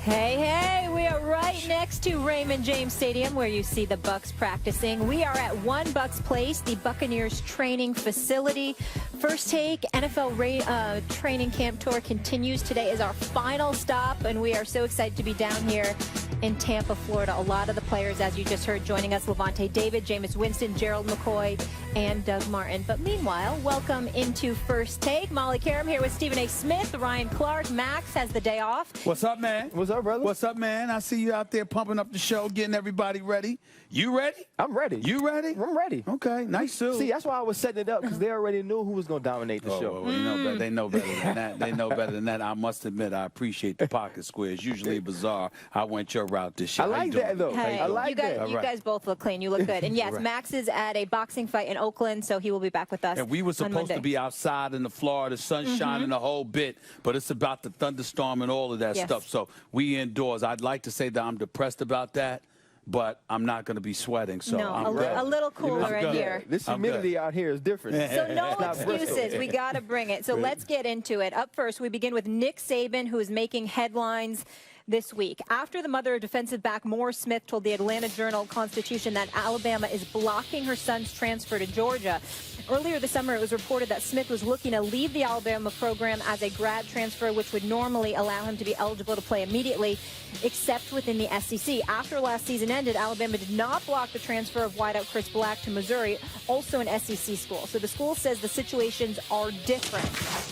Hey, hey, we are right next to Raymond James Stadium where you see the Bucs practicing. We are at One Bucs Place, the Buccaneers training facility. First Take NFL training camp tour continues. Today is our final stop, and we are so excited to be down here in Tampa, Florida. A lot of the players, as you just heard, joining us: Levante David, Jameis Winston, Gerald McCoy, and Doug Martin. But meanwhile, welcome into First Take. Molly Karam here with Stephen A. Smith, Ryan Clark. Max has the day off. What's up, man? What's up, brother? What's up, man? I see you out there pumping up the show, getting everybody ready. You ready? I'm ready. You ready? I'm ready. Okay, nice suit. See, that's why I was setting it up, because they already knew who was going to dominate the show. Well, you know better. They know better than that. They know better than that. I must admit, I appreciate the pocket squares. Usually bizarre. I went your route this year. I like that, though. Hey, I like that. You guys both look clean. You look good. And yes, Max is at a boxing fight in Oakland, so he will be back with us. And we were supposed to be outside in the Florida, sun shining a whole bit, but it's about the thunderstorm and all of that stuff. So we indoors. I'd like to say that I'm depressed about that, but I'm not going to be sweating. So no, I'm a little cooler in here. This humidity out here is different. So no excuses. We got to bring it. So let's get into it. Up first, we begin with Nick Saban, who is making headlines this week after the mother of defensive back Morris Smith told the Atlanta Journal-Constitution that Alabama is blocking her son's transfer to Georgia. Earlier this summer, it was reported that Smith was looking to leave the Alabama program as a grad transfer, which would normally allow him to be eligible to play immediately, except within the SEC. After last season ended, Alabama did not block the transfer of wideout Chris Black to Missouri, also an SEC school. So the school says the situations are different.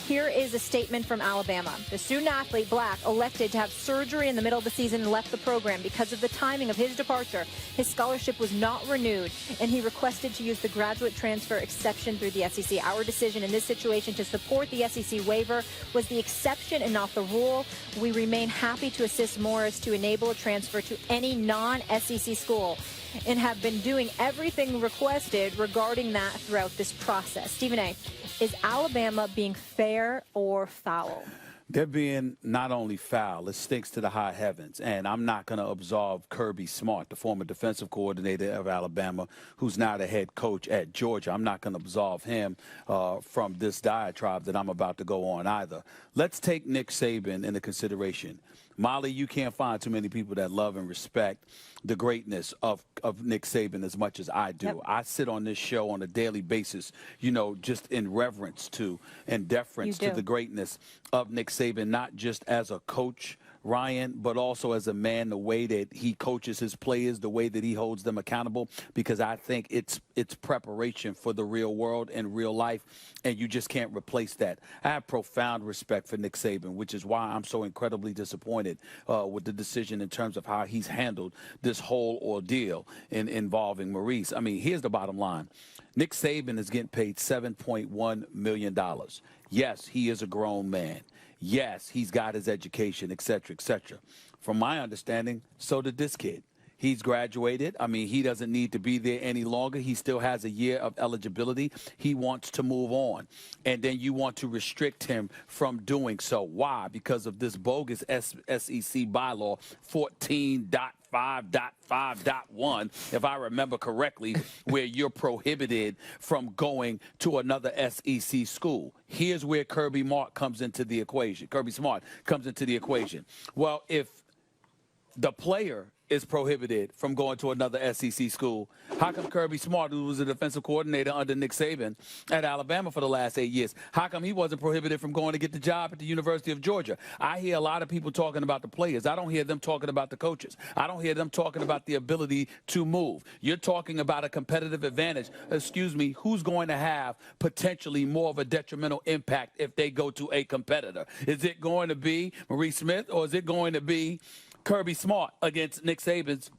Here is a statement from Alabama. The student-athlete Black elected to have surgery in the middle of the season and left the program. Because of the timing of his departure, his scholarship was not renewed, and he requested to use the graduate transfer exception through the SEC. Our decision in this situation to support the SEC waiver was the exception and not the rule. We remain happy to assist Morris to enable a transfer to any non-SEC school and have been doing everything requested regarding that throughout this process. Stephen A., is Alabama being fair or foul? They're being not only foul, it stinks to the high heavens. And I'm not going to absolve Kirby Smart, the former defensive coordinator of Alabama, who's now the head coach at Georgia. I'm not going to absolve him from this diatribe that I'm about to go on either. Let's take Nick Saban into consideration. Molly, you can't find too many people that love and respect the greatness of Nick Saban as much as I do. Yep. I sit on this show on a daily basis, you know, just in reverence to and deference to the greatness of Nick Saban, not just as a coach, Ryan, but also as a man, the way that he coaches his players, the way that he holds them accountable, because I think it's preparation for the real world and real life, and you just can't replace that. I have profound respect for Nick Saban, which is why I'm so incredibly disappointed with the decision in terms of how he's handled this whole ordeal involving Maurice. I mean, here's the bottom line. Nick Saban is getting paid $7.1 million. Yes, he is a grown man. Yes, he's got his education, et cetera, et cetera. From my understanding, so did this kid. He's graduated. I mean, he doesn't need to be there any longer. He still has a year of eligibility. He wants to move on. And then you want to restrict him from doing so. Why? Because of this bogus SEC bylaw 14.5.5.1, if I remember correctly, where you're prohibited from going to another SEC school. Here's where Kirby Smart comes into the equation. Well, if the player is prohibited from going to another SEC school, how come Kirby Smart, who was a defensive coordinator under Nick Saban at Alabama for the last 8 years, how come he wasn't prohibited from going to get the job at the University of Georgia? I hear a lot of people talking about the players. I don't hear them talking about the coaches. I don't hear them talking about the ability to move. You're talking about a competitive advantage. Excuse me, who's going to have potentially more of a detrimental impact if they go to a competitor? Is it going to be Maurice Smith, or is it going to be Kirby Smart against Nick Saban's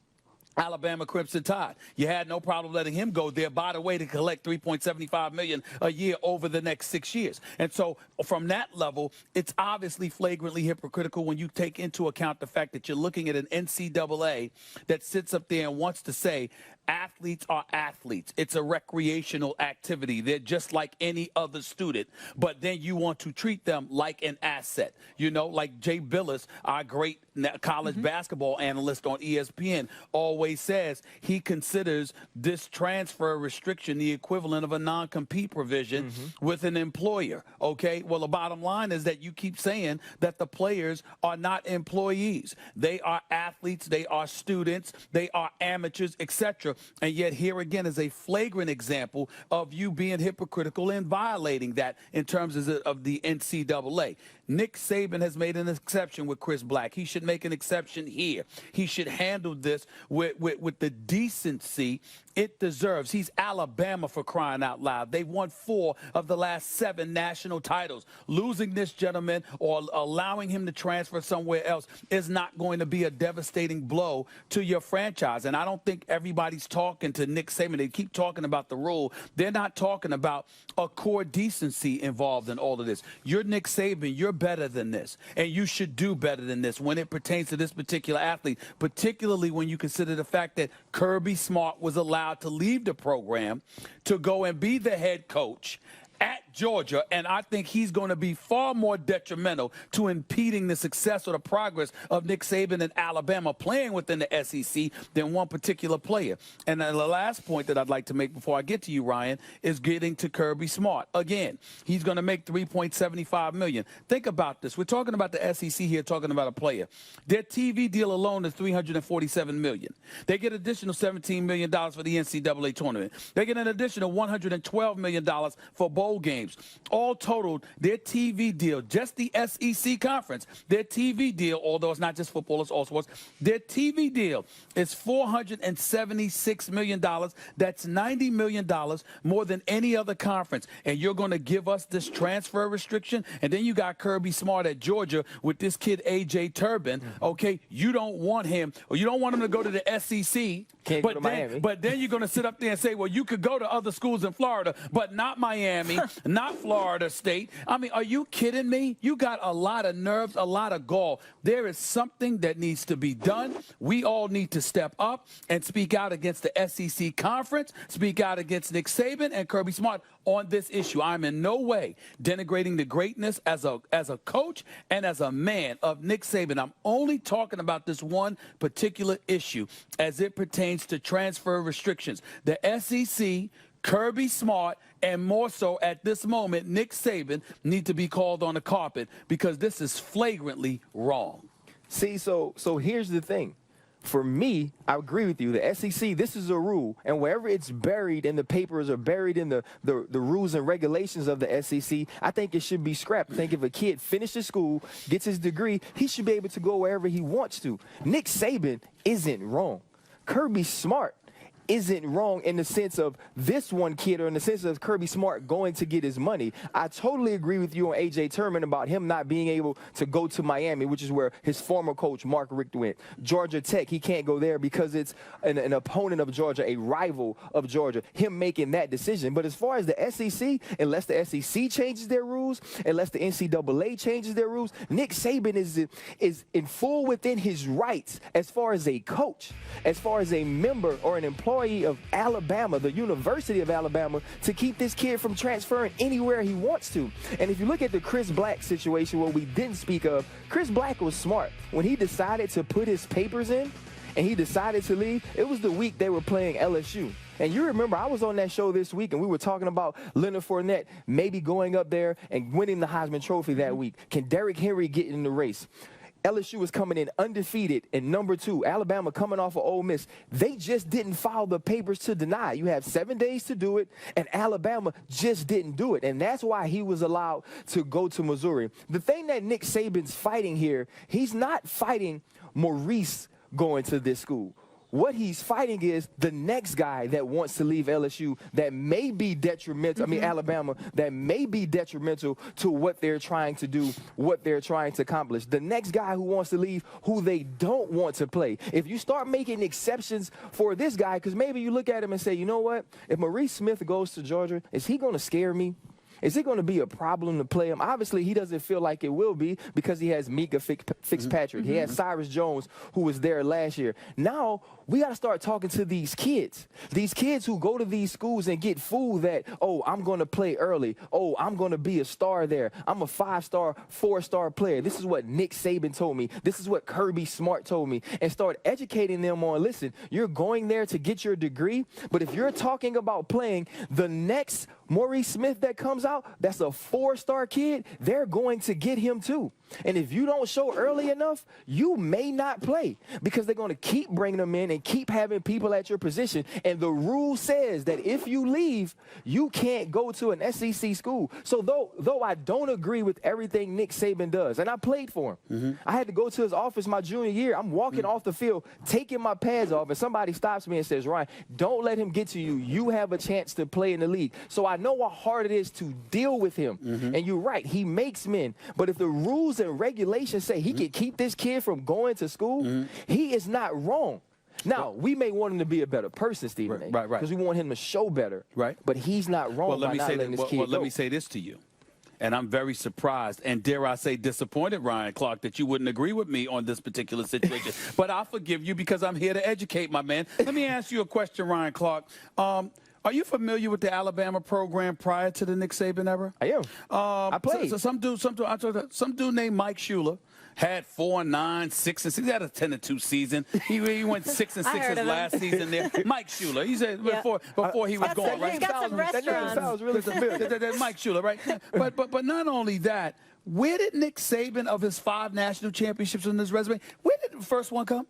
Alabama Crimson Tide? You had no problem letting him go there, by the way, to collect $3.75 million a year over the next 6 years. And so from that level, it's obviously flagrantly hypocritical when you take into account the fact that you're looking at an NCAA that sits up there and wants to say Athletes are athletes. It's a recreational activity. They're just like any other student, but then you want to treat them like an asset. You know, like Jay Billis, our great college basketball analyst on ESPN, always says he considers this transfer restriction the equivalent of a non-compete provision with an employer. Okay, well, the bottom line is that you keep saying that the players are not employees. They are athletes, they are students, they are amateurs, etc. And yet here again is a flagrant example of you being hypocritical and violating that in terms of the NCAA. Nick Saban has made an exception with Chris Black. He should make an exception here. He should handle this with the decency it deserves. He's Alabama, for crying out loud. They've won 4 of the last 7 national titles. Losing this gentleman or allowing him to transfer somewhere else is not going to be a devastating blow to your franchise. And I don't think everybody's talking to Nick Saban. They keep talking about the rule. They're not talking about a core decency involved in all of this. You're Nick Saban. You're better than this. And you should do better than this when it pertains to this particular athlete, particularly when you consider the fact that Kirby Smart was allowed to leave the program to go and be the head coach at Georgia, and I think he's going to be far more detrimental to impeding the success or the progress of Nick Saban and Alabama playing within the SEC than one particular player. And then the last point that I'd like to make before I get to you, Ryan, is getting to Kirby Smart. Again, he's going to make $3.75 million. Think about this. We're talking about the SEC here, talking about a player. Their TV deal alone is $347 million. They get additional $17 million for the NCAA tournament. They get an additional $112 million for bowl games. All totaled, their TV deal, just the SEC conference, their TV deal, although it's not just football, it's all sports, their TV deal is $476 million. That's $90 million more than any other conference. And you're going to give us this transfer restriction? And then you got Kirby Smart at Georgia with this kid, A.J. Turbin. Okay, you don't want him, or you don't want him to go to the SEC. But then you're going to sit up there and say, well, you could go to other schools in Florida, but not Miami, not Florida State. I mean, are you kidding me? You got a lot of nerves, a lot of gall. There is something that needs to be done. We all need to step up and speak out against the SEC conference, speak out against Nick Saban and Kirby Smart on this issue. I'm in no way denigrating the greatness as a coach and as a man of Nick Saban. I'm only talking about this one particular issue as it pertains to transfer restrictions. The SEC, Kirby Smart, and more so at this moment, Nick Saban need to be called on the carpet because this is flagrantly wrong. See, so here's the thing. For me, I agree with you. The SEC, this is a rule, and wherever it's buried in the papers or buried in the rules and regulations of the SEC, I think it should be scrapped. I think if a kid finishes school, gets his degree, he should be able to go wherever he wants to. Nick Saban isn't wrong. Kirby Smart isn't wrong in the sense of this one kid or in the sense of Kirby Smart going to get his money. I totally agree with you on A.J. Turbin about him not being able to go to Miami, which is where his former coach, Mark Richt, went. Georgia Tech, he can't go there because it's an opponent of Georgia, a rival of Georgia, him making that decision. But as far as the SEC, unless the SEC changes their rules, unless the NCAA changes their rules, Nick Saban is in full within his rights as far as a coach, as far as a member or an employee of Alabama, the University of Alabama, to keep this kid from transferring anywhere he wants to. And if you look at the Chris Black situation, what we didn't speak of, Chris Black was smart. When he decided to put his papers in and he decided to leave, it was the week they were playing LSU. And you remember, I was on that show this week, and we were talking about Leonard Fournette maybe going up there and winning the Heisman Trophy that week. Can Derrick Henry get in the race? LSU was coming in undefeated and number 2. Alabama coming off of Ole Miss. They just didn't file the papers to deny. You have 7 days to do it, and Alabama just didn't do it. And that's why he was allowed to go to Missouri. The thing that Nick Saban's fighting here, he's not fighting Maurice going to this school. What he's fighting is the next guy that wants to leave LSU that may be detrimental, Alabama, that may be detrimental to what they're trying to do, what they're trying to accomplish. The next guy who wants to leave, who they don't want to play. If you start making exceptions for this guy, because maybe you look at him and say, you know what, if Maurice Smith goes to Georgia, is he going to scare me? is it going to be a problem to play him? Obviously, he doesn't feel like it will be because he has Mika Fitzpatrick. He has Cyrus Jones, who was there last year. Now, we got to start talking to these kids who go to these schools and get fooled that, oh, I'm going to play early. Oh, I'm going to be a star there. I'm a 5-star, 4-star player. This is what Nick Saban told me. This is what Kirby Smart told me. And start educating them on, listen, you're going there to get your degree, but if you're talking about playing, the next Maurice Smith that comes out, that's a 4-star kid, they're going to get him too. And if you don't show early enough, you may not play because they're going to keep bringing them in and keep having people at your position. And the rule says that if you leave, you can't go to an SEC school. So though I don't agree with everything Nick Saban does, and I played for him, I had to go to his office my junior year. I'm walking off the field, taking my pads off, and somebody stops me and says, Ryan, don't let him get to you. You have a chance to play in the league. So I know how hard it is to deal with him. And you're right, he makes men. But if the rules and regulations say he can keep this kid from going to school, he is not wrong. Now, we may want him to be a better person, Stephen A. Right. Because we want him to show better. Right. But he's not wrong by not letting this kid go. Let me say this to you. And I'm very surprised and, dare I say, disappointed, Ryan Clark, that you wouldn't agree with me on this particular situation. But I'll forgive you because I'm here to educate, my man. Let me ask you a question, Ryan Clark. Are you familiar with the Alabama program prior to the Nick Saban era? I am. I played. So some dude named Mike Schuler had 4-9, 6-6. He had a 10-2 season. He went 6-6 his last season there. Mike Schuler. He said before he was gone, right? He's got some restaurants. That sounds really familiar. Mike Schuler, right? But not only that, where did Nick Saban, of his 5 national championships on his resume, where did the first one come?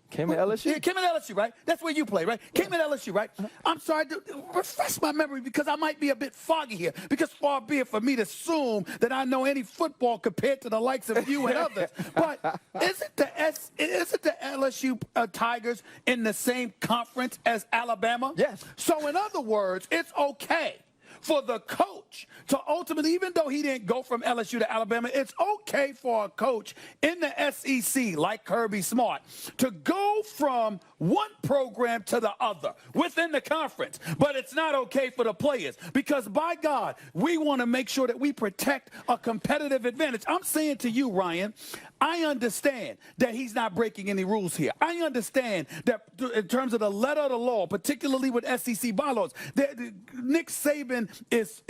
Came at LSU? Yeah, came at LSU, right? That's where you play, right? Came at LSU, right? I'm sorry to refresh my memory because I might be a bit foggy here. Because far be it for me to assume that I know any football compared to the likes of you and others. But isn't the LSU Tigers in the same conference as Alabama? Yes. So in other words, it's okay for the coach to ultimately, even though he didn't go from LSU to Alabama, it's okay for a coach in the SEC, like Kirby Smart, to go from one program to the other within the conference. But it's not okay for the players because, by God, we want to make sure that we protect a competitive advantage. I'm saying to you, Ryan, I understand that he's not breaking any rules here. I understand that in terms of the letter of the law, particularly with SEC bylaws, that Nick Saban is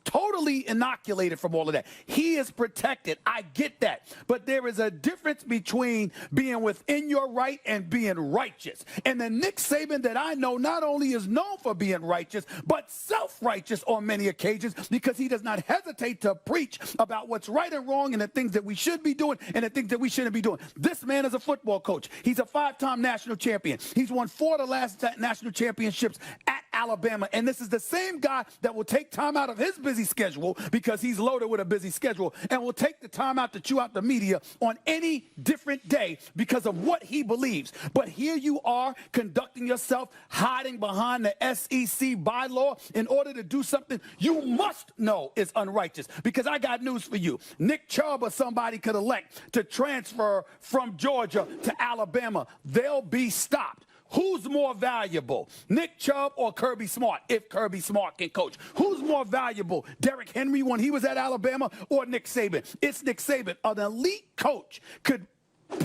totally inoculated from all of that. He is protected. I get that. But there is a difference between being within your right and being righteous. And the Nick Saban that I know not only is known for being righteous, but self-righteous on many occasions because he does not hesitate to preach about what's right and wrong and the things that we should be doing and the things that we shouldn't be doing. This man is a football coach. He's a 5-time national champion. He's won 4 of the last national championships at Alabama. And this is the same guy that will take time out of his busy schedule because he's loaded with a busy schedule and will take the time out to chew out the media on any different day because of what he believes. But here you are conducting yourself, hiding behind the SEC bylaw in order to do something you must know is unrighteous. Because I got news for you. Nick Chubb or somebody could elect to transfer from Georgia to Alabama. They'll be stopped. Who's more valuable, Nick Chubb or Kirby Smart, if Kirby Smart can coach? Who's more valuable, Derrick Henry when he was at Alabama or Nick Saban? It's Nick Saban. An elite coach could,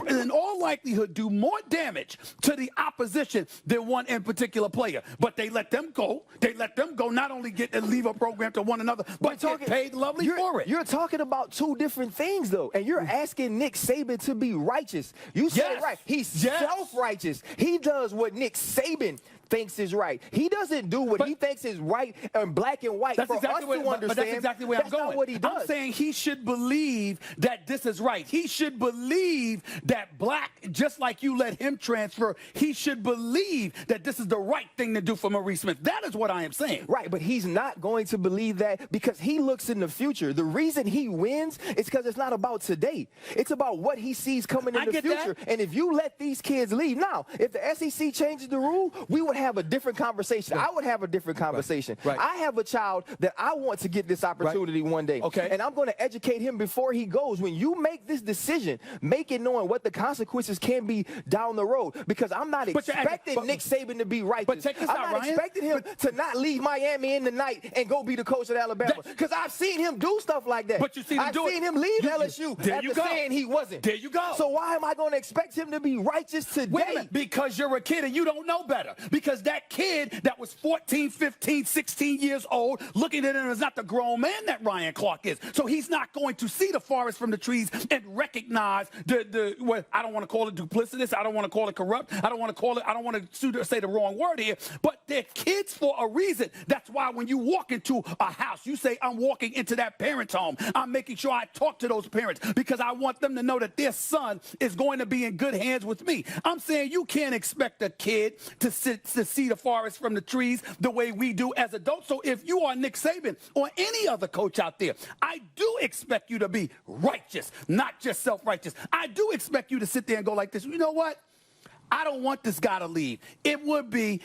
in all likelihood, do more damage to the opposition than one in particular player. But they let them go. They let them go, not only get and leave a program to one another, but get paid lovely for it. You're talking about 2 different things, though, and you're asking Nick Saban to be righteous. You said it right. He's self-righteous. He does what Nick Saban thinks is right. He doesn't do what he thinks is right and black and white for us to understand. But that's exactly where I'm going. That's not what he does. I'm saying he should believe that this is right. He should believe that black, just like you let him transfer, he should believe that this is the right thing to do for Maurice Smith. That is what I am saying. Right, but he's not going to believe that because he looks in the future. The reason he wins is because it's not about today. It's about what he sees coming in the future. And if you let these kids leave, now, if the SEC changes the rule, we would would have a different conversation. I would have a different conversation. Right. I have a child that I want to get this opportunity one day. Okay. And I'm going to educate him before he goes. When you make this decision, make it knowing what the consequences can be down the road. Because I'm not expecting Nick Saban to be righteous. But check this out, I'm not Ryan. expecting him to not leave Miami in the night and go be the coach at Alabama. Because I've seen him do stuff like that. But you seen him do it. I've seen him leave LSU after saying he wasn't. There you go. So why am I going to expect him to be righteous today? Wait a minute. Because you're a kid and you don't know better. Because that kid that was 14, 15, 16 years old, looking at him as not the grown man that Ryan Clark is. So he's not going to see the forest from the trees and recognize what I don't want to call it duplicitous. I don't want to call it corrupt. I don't want to say the wrong word here. But they're kids for a reason. That's why when you walk into a house, you say, I'm walking into that parent's home. I'm making sure I talk to those parents because I want them to know that their son is going to be in good hands with me. I'm saying you can't expect a kid to see the forest from the trees the way we do as adults. So if you are Nick Saban or any other coach out there, I do expect you to be righteous, not just self-righteous. I do expect you to sit there and go like this. You know what? I don't want this guy to leave. It would be,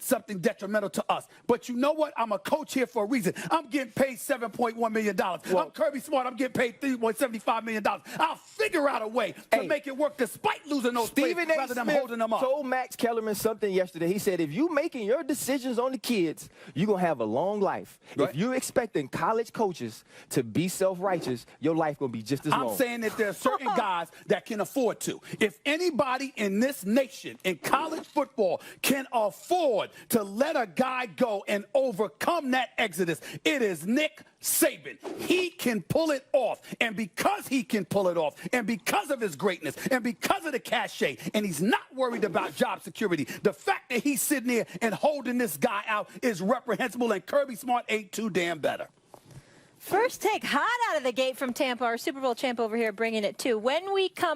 something detrimental to us. But you know what? I'm a coach here for a reason. I'm getting paid $7.1 million. I'm Kirby Smart. I'm getting paid $3.75 million. I'll figure out a way to make it work despite losing those players rather than holding them up. Told Max Kellerman something yesterday. He said, if you making your decisions on the kids, you're going to have a long life. Right. If you're expecting college coaches to be self-righteous, your life going to be just as long. I'm saying that there are certain guys that can afford to. If anybody in this nation in college football can afford to let a guy go and overcome that exodus, it is Nick Saban. He can pull it off. And because he can pull it off, and because of his greatness, and because of the cachet, and he's not worried about job security, the fact that he's sitting there and holding this guy out is reprehensible, and Kirby Smart ain't too damn better. First take hot out of the gate from Tampa, our Super Bowl champ over here bringing it too. When we come